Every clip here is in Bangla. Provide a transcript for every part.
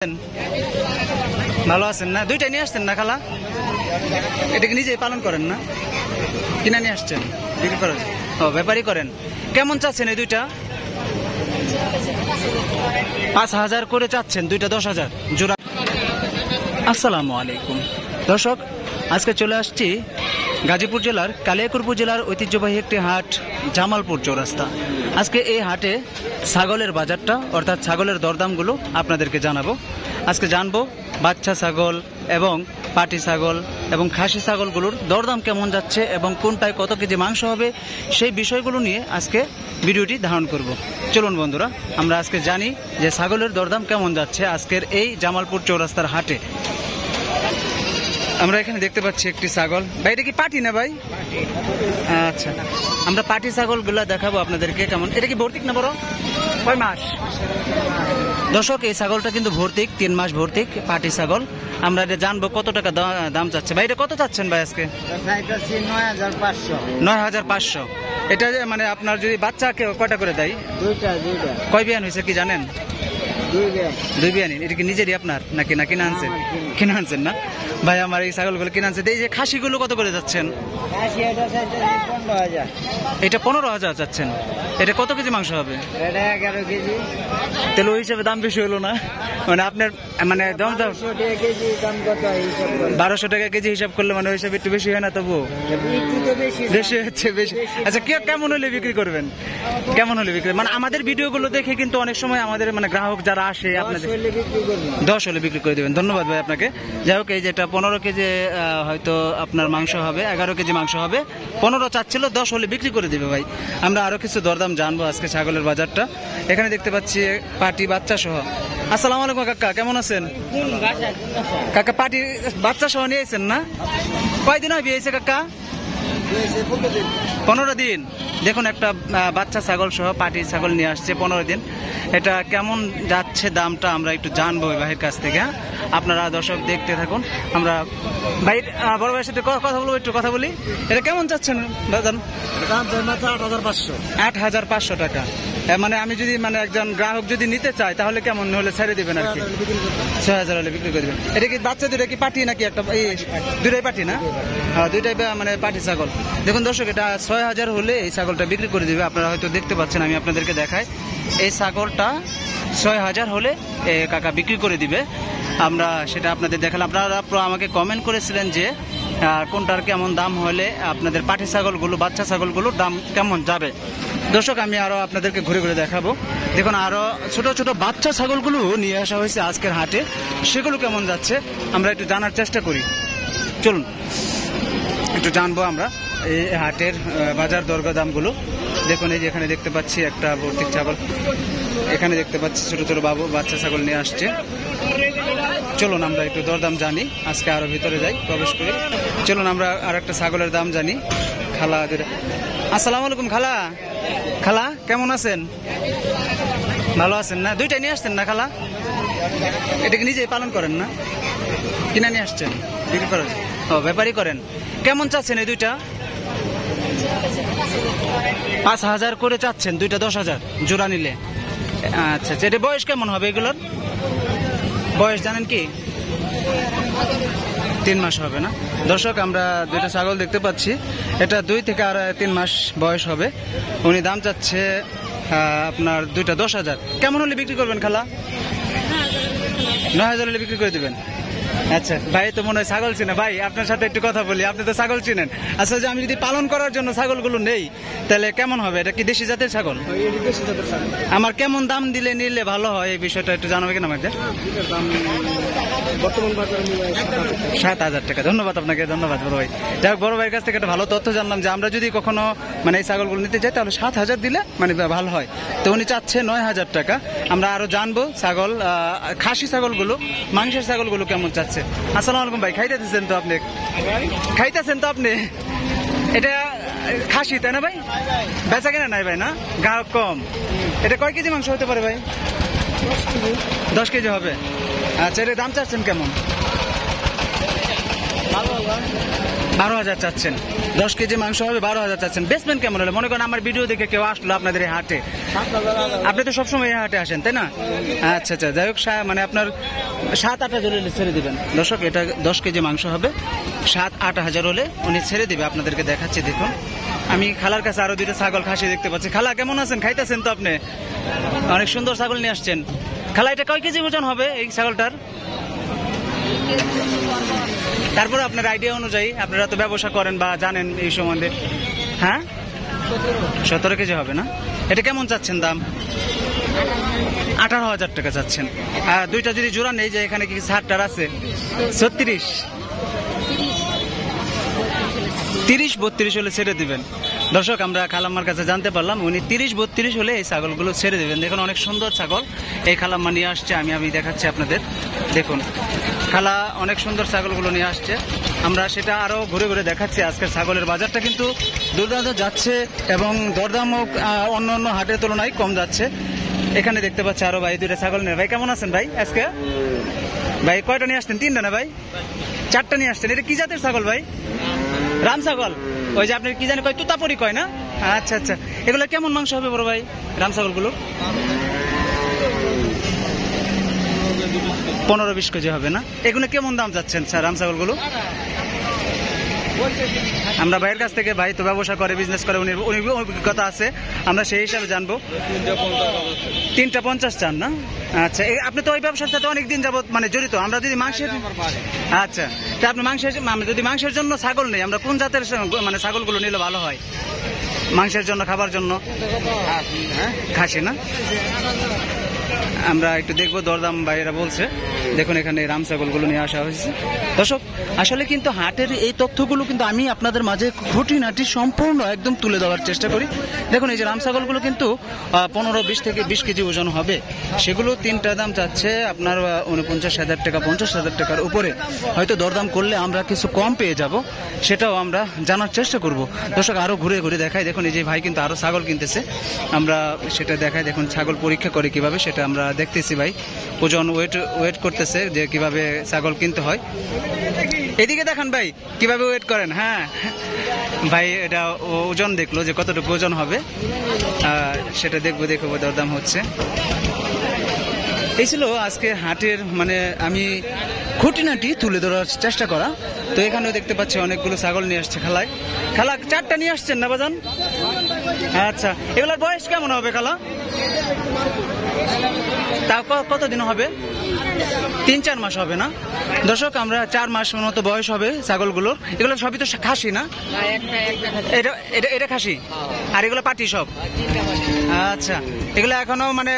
ভালো আছেন না? দুইটা নিয়ে আসছেন না খালা? এটাকে নিজেই পালন করেন না, কিনা নিয়ে আসছেন বিক্রি করেন? ও, ব্যাপারই করেন। কেমন চাচ্ছেন এই দুইটা? ৫,০০০ করে চাচ্ছেন, দুইটা ১০,০০০ জোড়া। আসসালামু আলাইকুম দর্শক, আজকে চলে আসছি গাজীপুর জেলার কালিয়াকৈর জেলার ঐতিহ্যবাহী একটি হাট, জামালপুর চৌরাস্তা। আজকে এই হাটে ছাগলের বাজারটা অর্থাৎ ছাগলের দরদামগুলো আপনাদেরকে জানাবো। আজকে জানবো বাচ্চা ছাগল এবং পাটি ছাগল এবং খাসি ছাগলগুলোর দরদাম কেমন যাচ্ছে এবং কোনটায় কত কেজি মাংস হবে, সেই বিষয়গুলো নিয়ে আজকে ভিডিওটি ধারণ করব। চলুন বন্ধুরা, আমরা আজকে জানি যে ছাগলের দরদাম কেমন যাচ্ছে আজকের এই জামালপুর চৌরাস্তার হাটে। আমরা এখানে দেখতে পাচ্ছি একটি ছাগল। ভাই, এটা কি পাটি না ভাই? আচ্ছা, আমরা পাটি ছাগলগুলো দেখাবো আপনাদেরকে কেমন। এটা কি ভর্তিক না বড়? কয় মাস? দর্শক, এই ছাগলটা কিন্তু ভর্তিক, ৩ মাস ভর্তিক পাটি ছাগল। আমরা এটা জানবো কত টাকা দাম চাচ্ছে। ভাই, এটা কত চাচ্ছেন ভাই আজকে? ৯,৫০০। এটা মানে আপনার যদি বাচ্চাকে কয়টা করে দেয়? দুইটা। কয় বিয়ান হয়েছে কি জানেন? দুই বিয়ানি। এটা কি নিজেরই আপনার নাকি না কিনে আনছেন? কিনে আনছেন না ভাই? আমার এই ছাগলগুলো কিনে আনছে। এই যে খাসিগুলো কত করে যাচ্ছেন? এটা ১৫,০০০ চাচ্ছেন। এটা কত কেজি মাংস হবে? 11 কেজি। তাহলে ওই হিসাবে দাম বেশি হলো না? মানে আপনার মানে দাম ১২০০ টাকা কেজি হিসাব করলে মানে ওই হিসাবে একটু বেশি হয় না? তবুও বেশি হচ্ছে, বেশি। আচ্ছা, কেমন হলে বিক্রি করবেন? কেমন হলে বিক্রি মানে আমাদের ভিডিওগুলো দেখে কিন্তু অনেক সময় আমাদের মানে গ্রাহক যারা আসে আপনাদের ১০ হলে বিক্রি করে দেবেন। ধন্যবাদ ভাই আপনাকে। যাই হোক, এই যেটা ১৫ কেজি হয়তো আপনার মাংস হবে, ১১ কেজি মাংস হবে, ১৫ চাচ্ছিল, ১০ হলে বিক্রি করে দেবে ভাই। আমরা আরো কিছু দরদাম জানবো আজকে ছাগলের বাজারটা। এখানে দেখতে পাচ্ছি পাটি বাচ্চা সহ। আসসালামু আলাইকুম কাকা, কেমন আছেন? কাকা, পাটি বাচ্চা সহ নিয়েছেন না? কয়দিন হয় বিয়েছে কাকা? 15 দিন। দেখুন, একটা বাচ্চা ছাগল সহ পাটি ছাগল নিয়ে আসছে, 15 দিন। এটা কেমন যাচ্ছে দামটা আমরা একটু জানবো ভাইয়ের কাছ থেকে। আপনারা দর্শক দেখতে থাকুন। আমরা ভাই বড় ভাইয়ের সাথে কথা বলবো, একটু কথা বলি। এটা কেমন চাচ্ছেন দাদা? ৮,৫০০ টাকা। মানে আমি যদি মানে একজন গ্রাহক যদি নিতে চায় তাহলে কেমন হলে ছেড়ে দিবেন আর কি? ৬,০০০ হলে বিক্রি করে দেবেন। এটা কি বাচ্চা দুটো কি পাটি নাকি একটা? দুটাই পাটি না? দুইটাই মানে পাটি ছাগল। দেখুন দর্শক, এটা ৬,০০০ হলে এই ছাগলটা বিক্রি করে দিবে। আপনারা হয়তো দেখতে পাচ্ছেন, আমি আপনাদেরকে দেখাই। এই ছাগলটা ৬,০০০ হলে কাকা বিক্রি করে দিবে। আমরা সেটা আপনাদের দেখালাম। আপনারা আমাকে কমেন্ট করেছিলেন যে কোনটার কেমন দাম হলে আপনাদের পাটি ছাগলগুলো, বাচ্চা ছাগলগুলোর দাম কেমন যাবে। দর্শক, আমি আরো আপনাদেরকে ঘুরে ঘুরে দেখাবো। দেখুন, আরো ছোট ছোট বাচ্চা ছাগলগুলো নিয়ে আসা হয়েছে আজকের হাটে, সেগুলো কেমন যাচ্ছে আমরা একটু জানার চেষ্টা করি। চলুন একটু জানবো আমরা এই হাটের বাজার দরদামগুলো। দেখুন, এই যে এখানে দেখতে পাচ্ছি একটা ভর্তিক ছাগল, এখানে দেখতে পাচ্ছি ছোট ছোট বাচ্চা ছাগল নিয়ে আসছে। চলুন আমরা একটু দরদাম জানি, আজকে আরো ভিতরে যাই, প্রবেশ করি। চলুন আমরা আর একটা ছাগলের দাম জানি। খালা, আসসালামু আলাইকুম খালা। খালা, কেমন আছেন? ভালো আছেন না? দুইটা নিয়ে আসছেন না খালা? এটাকে নিজেই পালন করেন না, কিনা নিয়ে আসছেন বিক্রি করেন? ও, ব্যাপারই করেন। কেমন চাচ্ছেন এই দুইটা? ৫,০০০ করে চাচ্ছেন, দুইটা ১০,০০০ জোড়া নিলে। আচ্ছা, এটা বয়স কেমন হবে এগুলোর? বয়স জানেন কি? ৩ মাস হবে না? দর্শক, আমরা দুইটা ছাগল দেখতে পাচ্ছি, এটা 2 থেকে 3 মাস বয়স হবে। উনি দাম চাচ্ছে আপনার দুইটা ১০,০০০। কেমন হলে বিক্রি করবেন খালা? ৯,০০০ হলে বিক্রি করে দেবেন। আচ্ছা ভাই, তো মনে হয় ছাগল চিনে। ভাই, আপনার সাথে একটু কথা বলি, আপনি তো ছাগল চিনেন। আচ্ছা, যে আমি যদি পালন করার জন্য ছাগলগুলো নেই তাহলে কেমন হবে? এটা কি দেশি জাতের ছাগল? আমার কেমন দাম দিলে নিলে ভালো হয়, এই বিষয়টা একটু জানাবে কিনা আমাদের? ৭,০০০ টাকা। ধন্যবাদ আপনাকে, ধন্যবাদ বড় ভাই। যাই হোক, বড় ভাইয়ের কাছ থেকে একটা ভালো তথ্য জানলাম যে আমরা যদি কখনো মানে এই ছাগলগুলো নিতে চাই তাহলে ৭,০০০ দিলে মানে ভালো হয়। তো উনি চাচ্ছে ৯,০০০ টাকা। আমরা আরো জানবো ছাগল, খাসি ছাগলগুলো, মাংসের ছাগলগুলো কেমন চাচ্ছে। আসসালামু আলাইকুম ভাই, খাইতেছেন তো আপনি? খাইতেছেন তো আপনি? এটা খাসি তাই না ভাই? বেচা কেনা নাই ভাই না? গ্রাহক কম। এটা কয় কেজি মাংস হতে পারে ভাই? 10 কেজি হবে। আচ্ছা, এর দাম চাচ্ছেন কেমন? 12,000 চাচ্ছেন। 10 কেজি মাংস হবে, 12,000 চাচ্ছেন। বেসমেন্ট কেমন হলে? মনে করেন আমার ভিডিও দেখে কেউ আসলো আপনাদের এই হাটে, আপনি তো সবসময় এই হাটে আসেন তাই না? আচ্ছা আচ্ছা, যাই হোক, মানে আপনার 7-8 হাজার হলে ছেড়ে দিবেন। দর্শক, এটা 10 কেজি মাংস হবে, 7-8 হাজার হলে উনি ছেড়ে দিবে। আপনাদেরকে দেখাচ্ছি, দেখুন। আমি খালার কাছে আরো 2টা ছাগল খাসি দেখতে পাচ্ছি। খালা কেমন আছেন? খাইতেছেন তো আপনি? অনেক সুন্দর ছাগল নিয়ে আসছেন। খালা, এটা কয় কেজি ওজন হবে এই ছাগলটার? তারপরে আপনার আইডিয়া অনুযায়ী, আপনারা তো ব্যবসা করেন বা জানেন এই সম্বন্ধে। হ্যাঁ, 17 কেজি হবে না? এটা কেমন চাচ্ছেন দাম? 18,000 টাকা চাচ্ছেন। আর 2টা যদি জোড়া নেই, যে এখানে কি ছাড়টার আছে? 36, 30-32 হলে ছেড়ে দিবেন। দর্শক, আমরা খালাম্মার কাছে জানতে পারলাম উনি 30-32 হলে এই ছাগলগুলো ছেড়ে দেবেন। দেখুন, অনেক সুন্দর ছাগল এই খালাম্মা নিয়ে আসছে। আমি দেখাচ্ছি আপনাদের, দেখুন। খালা অনেক সুন্দর ছাগলগুলো নিয়ে আসছে, আমরা সেটা আরো ঘুরে ঘুরে দেখাচ্ছি। আজকের ছাগলের বাজারটা কিন্তু দুর্দান্ত যাচ্ছে এবং দরদামও অন্য হাটের তুলনায় কম যাচ্ছে। এখানে দেখতে পাচ্ছি আরো ভাই 2টা ছাগল নিয়ে। ভাই কেমন আছেন ভাই? আজকে ভাই কয়টা নিয়ে আসছেন? 3টা না ভাই? 4টা নিয়ে আসছেন। এটা কি জাতের ছাগল ভাই? রাম ছাগল? ওই যে আপনি কি জানি কয়, তুতাপুরি কয় না? আচ্ছা আচ্ছা, এগুলো কেমন মাংস হবে বড় ভাই রাম ছাগলগুলো? 15-20 কেজি হবে না? এগুলো কেমন দাম যাচ্ছেন স্যার রাম ছাগলগুলো? আমরা ভাইয়ের কাছ থেকে, ভাই তো ব্যবসা করে, বিজনেস করে, উনি অভিজ্ঞতা আছে, আমরা সেই হিসাবে জানবো। 3টা 50 চান না? আচ্ছা, আপনি তো ওই ব্যবসার সাথে অনেকদিন যাবত মানে জড়িত। আমরা যদি মাংসের, আচ্ছা, তা আপনি যদি মাংসের জন্য ছাগল নেই, আমরা কোন জাতের মানে ছাগলগুলো নিলে ভালো হয় মাংসের জন্য, খাবার জন্য? খাসি না? আমরা একটু দেখবো, দরদাম ভাইয়েরা বলছে। দেখুন, এখানে রাম ছাগলগুলো নিয়ে আসা হয়েছে। দর্শক, আসলে কিন্তু হাটের এই তথ্যগুলো কিন্তু আমি আপনাদের মাঝে খুঁটিনাটি সম্পূর্ণ একদম তুলে দেওয়ার চেষ্টা করি। দেখুন, এই যে রাম ছাগলগুলো কিন্তু 15-20 থেকে 20 কেজি ওজন হবে। সেগুলো 3টা দাম চাচ্ছে আপনার 49,000 টাকা, 50,000 টাকার উপরে। হয়তো দরদাম করলে আমরা কিছু কম পেয়ে যাব, সেটাও আমরা জানার চেষ্টা করব। দর্শক, আরো ঘুরে ঘুরে দেখাই। দেখুন, এই যে ভাই কিন্তু আরো ছাগল কিনতেছে, আমরা সেটা দেখাই। দেখুন, ছাগল পরীক্ষা করে কিভাবে, সেটা আমরা দেখতেছি। ভাই ওজন ওয়েট করতেছে যে কিভাবে ছাগল কিনতে হয়। এদিকে দেখান ভাই কিভাবে ওয়েট করেন। হ্যাঁ ভাই, এটা ওজন দেখলো যে কতটুকু ওজন হবে, সেটা দেখবো দরদাম হচ্ছে। এই ছিল আজকে হাটের মানে আমি খুঁটিনাটি তুলে ধরার চেষ্টা করা। তো এখানেও দেখতে পাচ্ছি অনেকগুলো ছাগল নিয়ে আসছে খালা 4টা নিয়ে আসছেন না বাজান? আচ্ছা, এগুলোর বয়স কেমন হবে খালা? তা কতদিন হবে? 3-4 মাস হবে না? দর্শক, আমরা 4 মাস মতো বয়স হবে ছাগলগুলোর। এগুলো সবই তো খাসি না? এটা খাসি, আর এগুলো পাটি সব? আচ্ছা, এগুলো এখনো মানে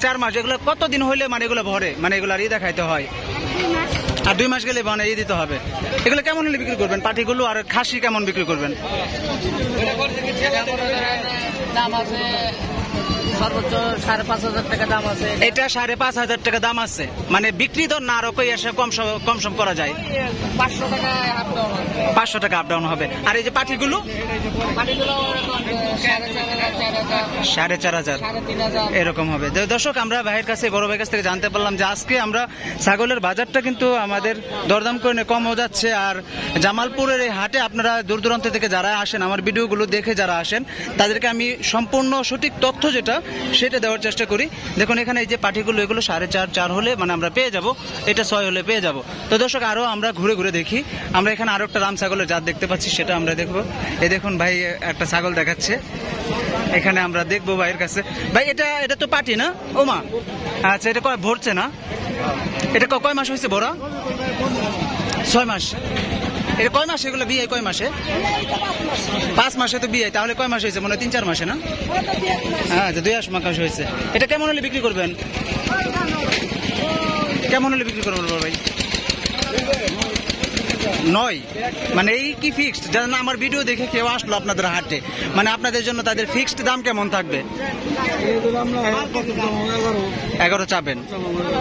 4 মাস। এগুলো কতদিন হইলে মানে এগুলো ভরে, মানে এগুলো আর দেখাইতে হয়? আর 2 মাস গেলে মানে দিতে হবে। এগুলো কেমন হলে বিক্রি করবেন পাটিগুলো, আর খাসি কেমন বিক্রি করবেন? সর্বোচ্চ 5,500 টাকা দাম আছে। এটা 5,500 টাকা দাম আছে, মানে বিক্রি তো না, আরো কই আসে কম সম করা যায়? 500 টাকা আপ ডাউন হবে। 500 টাকা আপ ডাউন হবে। আর এই যে পাটিগুলো? 4,500 এরকম হবে। দর্শক, আমরা ভাইয়ের কাছে, বড় ভাইয়ের কাছ থেকে জানতে পারলাম যে আজকে আমরা ছাগলের বাজারটা কিন্তু আমাদের দরদাম করে কমও যাচ্ছে। আর জামালপুরের এই হাটে আপনারা দূর দূরান্ত থেকে যারা আসেন, আমার ভিডিওগুলো দেখে যারা আসেন, তাদেরকে আমি সম্পূর্ণ সঠিক তথ্য যেটা সেটা দেওয়ার চেষ্টা করি। দেখুন, এখানে এই যে পাটিগুলো, এগুলো 4.5 হলে মানে আমরা পেয়ে যাব, এটা 6 হলে পেয়ে যাব। তো দর্শক, আরো আমরা ঘুরে ঘুরে দেখি। আমরা এখানে আরো একটা রাম ছাগলের জাত দেখতে পাচ্ছি, সেটা আমরা দেখবো। এই দেখুন ভাই একটা ছাগল দেখাচ্ছে, এখানে আমরা দেখবো ভাইয়ের কাছে। ভাই, এটা তো পাটি না? ও মা, আচ্ছা, এটা কয় ভরছে না? এটা কয় মাস হয়েছে বড়? 6 মাস। এটা কয় মাসে এগুলো বিয়ে? কয় মাসে? 5 মাসে তো বিয়ে, তাহলে কয় মাস হয়েছে? মনে হয় 3-4 মাসে না? হ্যাঁ, 2 মাস হয়েছে। এটা কেমন হলে বিক্রি করবেন? কেমন হলে বিক্রি করবেন ভাই? 9 মানে এই কি ফিক্সড? যেন আমার ভিডিও দেখে কেউ আসলো আপনাদের হাটে, মানে আপনাদের জন্য তাদের ফিক্সড দাম কেমন থাকবে? 11 চাবেন,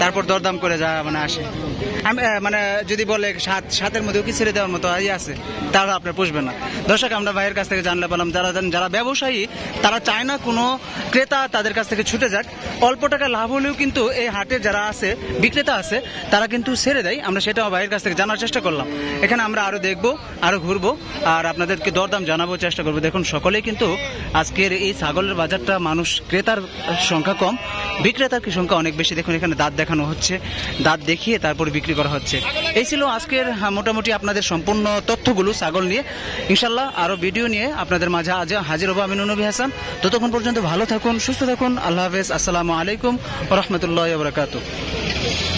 তারপর দরদাম করে যা মানে আসে। আমি মানে যদি বলে 7-7-এর মধ্যেও কি ছেড়ে দেওয়ার মতো আছে, তাহলে আপনার পুষবে না। দর্শক, আমরা ভাইয়ের কাছ থেকে জানলে পেলাম যারা ব্যবসায়ী, তারা চায় না কোনো ক্রেতা তাদের কাছ থেকে ছুটে যাক। অল্প টাকা লাভ হলেও কিন্তু এই হাটে যারা আছে, বিক্রেতা আছে, তারা কিন্তু ছেড়ে দেয়। আমরা সেটাও ভাইয়ের কাছ থেকে জানার চেষ্টা করলাম। এখানে আমরা আরো দেখবো, আরো ঘুরবো, আর আপনাদেরকে দরদাম জানাবো, চেষ্টা করবো। দেখুন সকলেই কিন্তু আজকের এই ছাগলের বাজারটা মানুষ, ক্রেতার সংখ্যা কম, বিক্রেতার কি সংখ্যা অনেক বেশি। দেখুন এখানে দাঁত দেখানো হচ্ছে, দাঁত দেখিয়ে তারপরে বিক্রি করা হচ্ছে। এই ছিল আজকের মোটামুটি আপনাদের সম্পূর্ণ তথ্যগুলো ছাগল নিয়ে। ইনশাল্লাহ আরো ভিডিও নিয়ে আপনাদের মাঝে আজ হাজির হবো আমি নবী হাসান। ততক্ষণ পর্যন্ত ভালো থাকুন, সুস্থ থাকুন। আল্লাহ হাফেজ। আসসালামু আলাইকুম ওয়া রাহমাতুল্লাহি ওয়া বারাকাতুহু।